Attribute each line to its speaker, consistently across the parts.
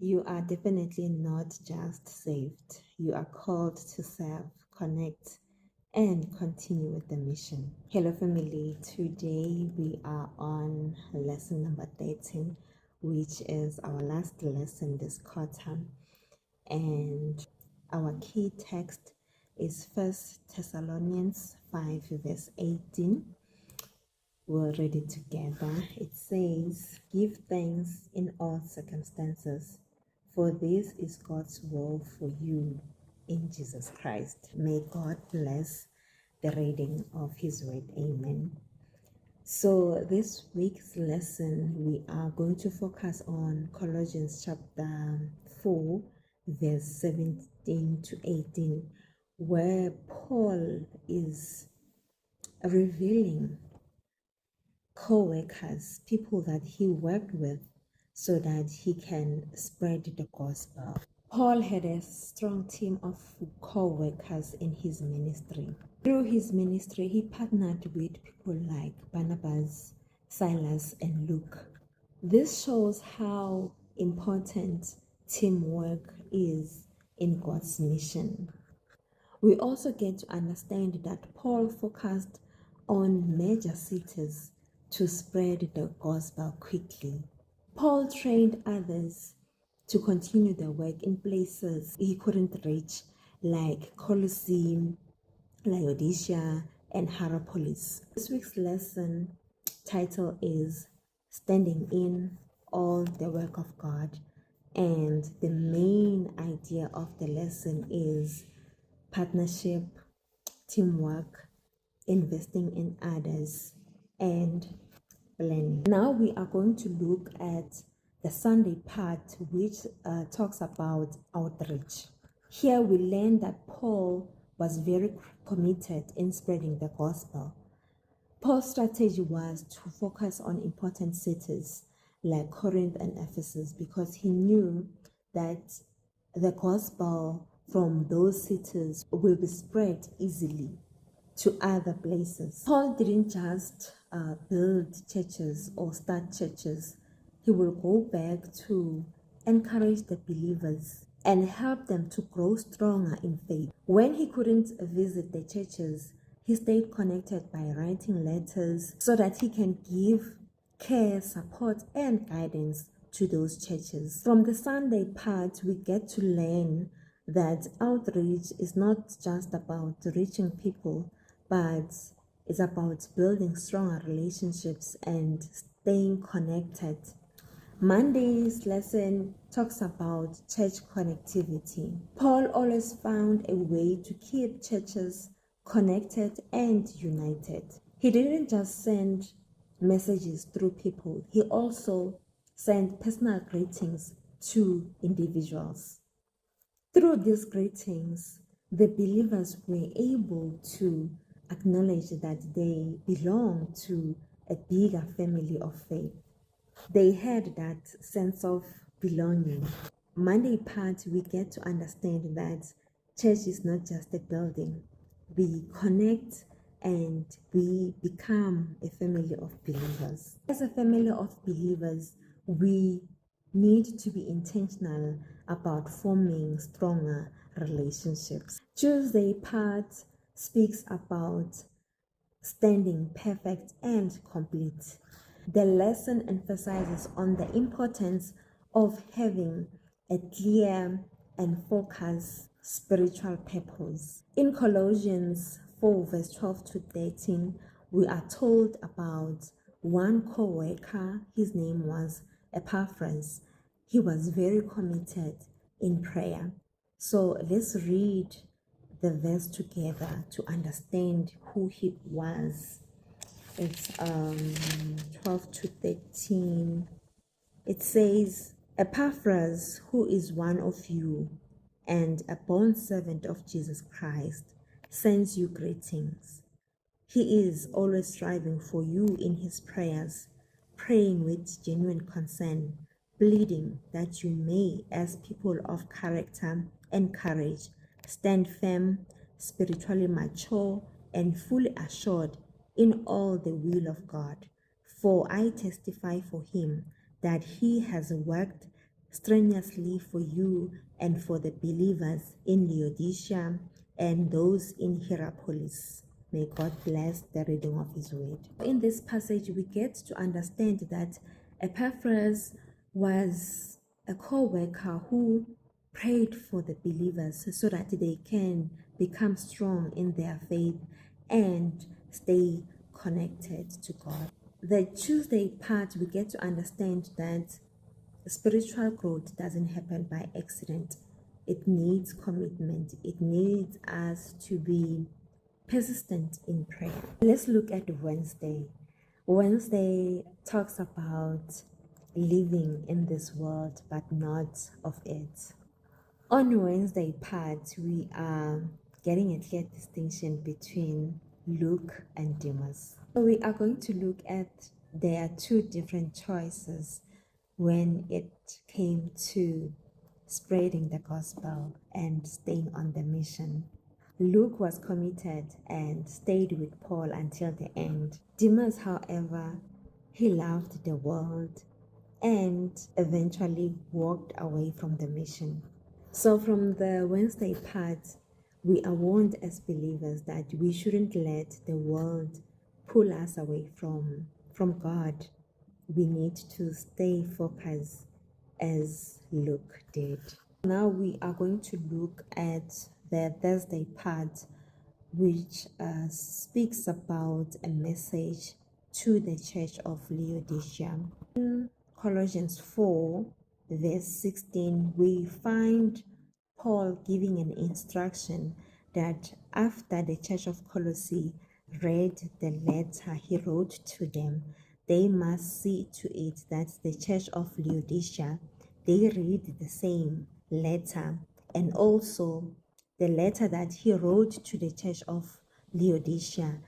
Speaker 1: You are definitely not just saved. You are called to serve, connect, and continue with the mission. Hello, family. Today we are on lesson number 13, which is our last lesson this quarter. And our key text is 1 Thessalonians 5, verse 18. We'll read it together. It says, "Give thanks in all circumstances, for this is God's will for you in Jesus Christ." May God bless the reading of His word. Amen. So this week's lesson, we are going to focus on Colossians chapter 4, verse 17 to 18, where Paul is revealing co-workers, people that he worked with, so that he can spread the gospel. Paul had a strong team of co-workers in his ministry. Through his ministry, he partnered with people like Barnabas, Silas, and Luke. This shows how important teamwork is in God's mission. We also get to understand that Paul focused on major cities to spread the gospel quickly. Paul trained others to continue the work in places he couldn't reach, like Colossae, Laodicea, and Hierapolis. This week's lesson title is Standing in All the Work of God, and the main idea of the lesson is partnership, teamwork, investing in others, and planning. Now we are going to look at the Sunday part, which talks about outreach. Here we learn that Paul was very committed in spreading the gospel. Paul's strategy was to focus on important cities like Corinth and Ephesus because he knew that the gospel from those cities will be spread easily to other places. Paul didn't just build churches or start churches. He will go back to encourage the believers and help them to grow stronger in faith. When he couldn't visit the churches, he stayed connected by writing letters so that he can give care, support, and guidance to those churches. From the Sunday part, we get to learn that outreach is not just about reaching people, but it's about building stronger relationships and staying connected. Monday's lesson talks about church connectivity. Paul always found a way to keep churches connected and united. He didn't just send messages through people, he also sent personal greetings to individuals. Through these greetings, the believers were able to acknowledge that they belong to a bigger family of faith. They had that sense of belonging. Monday part, we get to understand that church is not just a building. We connect and we become a family of believers. As a family of believers, we need to be intentional about forming stronger relationships. Tuesday part speaks about standing perfect and complete. The lesson emphasizes on the importance of having a clear and focused spiritual purpose. In Colossians 4 verse 12 to 13, we are told about one co-worker. His name was Epaphras. He was very committed in prayer. So let's read the verse together to understand who he was. It's 12 to 13. It says, "Epaphras, who is one of you and a bondservant of Jesus Christ, sends you greetings. He is always striving for you in his prayers, praying with genuine concern, pleading that you may, as people of character and courage, stand firm, spiritually mature, and fully assured in all the will of God. For I testify for him that he has worked strenuously for you and for the believers in Laodicea and those in Hierapolis. May God bless the reading of His word. In this passage, we get to understand that Epaphras was a co-worker who prayed for the believers so that they can become strong in their faith and stay connected to God. The Tuesday part, we get to understand that spiritual growth doesn't happen by accident. It needs commitment. It needs us to be persistent in prayer. Let's look at Wednesday. Wednesday talks about living in this world but not of it. On Wednesday part, we are getting a clear distinction between Luke and Demas. So we are going to look at there are two different choices when it came to spreading the gospel and staying on the mission. Luke was committed and stayed with Paul until the end. Demas, however, he loved the world and eventually walked away from the mission. So from the Wednesday part, we are warned as believers that we shouldn't let the world pull us away from God. We need to stay focused as Luke did. Now we are going to look at the Thursday part, which speaks about a message to the church of Laodicea. In Colossians 4, verse 16, we find Paul giving an instruction that after the church of Colossae read the letter he wrote to them, they must see to it that the church of Laodicea, they read the same letter, and also the letter that he wrote to the church of Laodicea,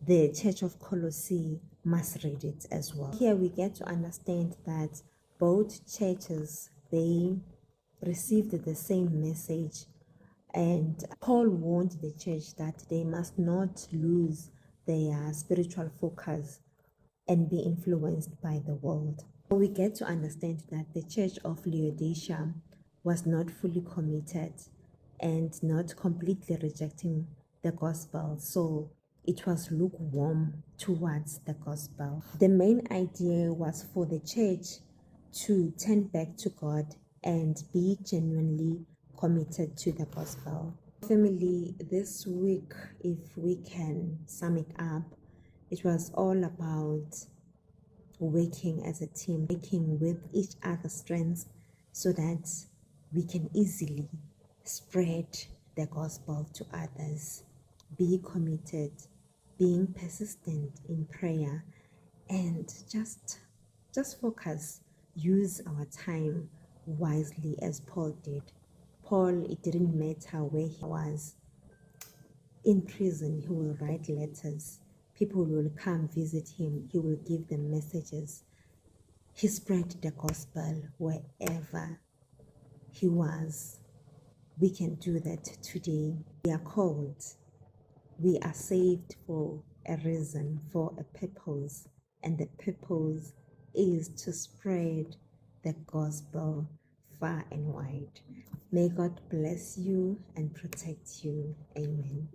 Speaker 1: the church of Colossae must read it as well. Here we get to understand that both churches, they received the same message, and Paul warned the church that they must not lose their spiritual focus and be influenced by the world. We get to understand that the church of Laodicea was not fully committed and not completely rejecting the gospel, so it was lukewarm towards the gospel. The main idea was for the church to turn back to God and be genuinely committed to the gospel. Family, this week, if we can sum it up, it was all about working as a team, working with each other's strengths so that we can easily spread the gospel to others. Be committed, being persistent in prayer, and just focus. Use our time wisely as Paul did. Paul, it didn't matter where he was. In prison, he will write letters. People will come visit him. He will give them messages. He spread the gospel wherever he was. We can do that today. We are called. We are saved for a reason, for a purpose. And the purpose is to spread the gospel far and wide. May God bless you and protect you. Amen.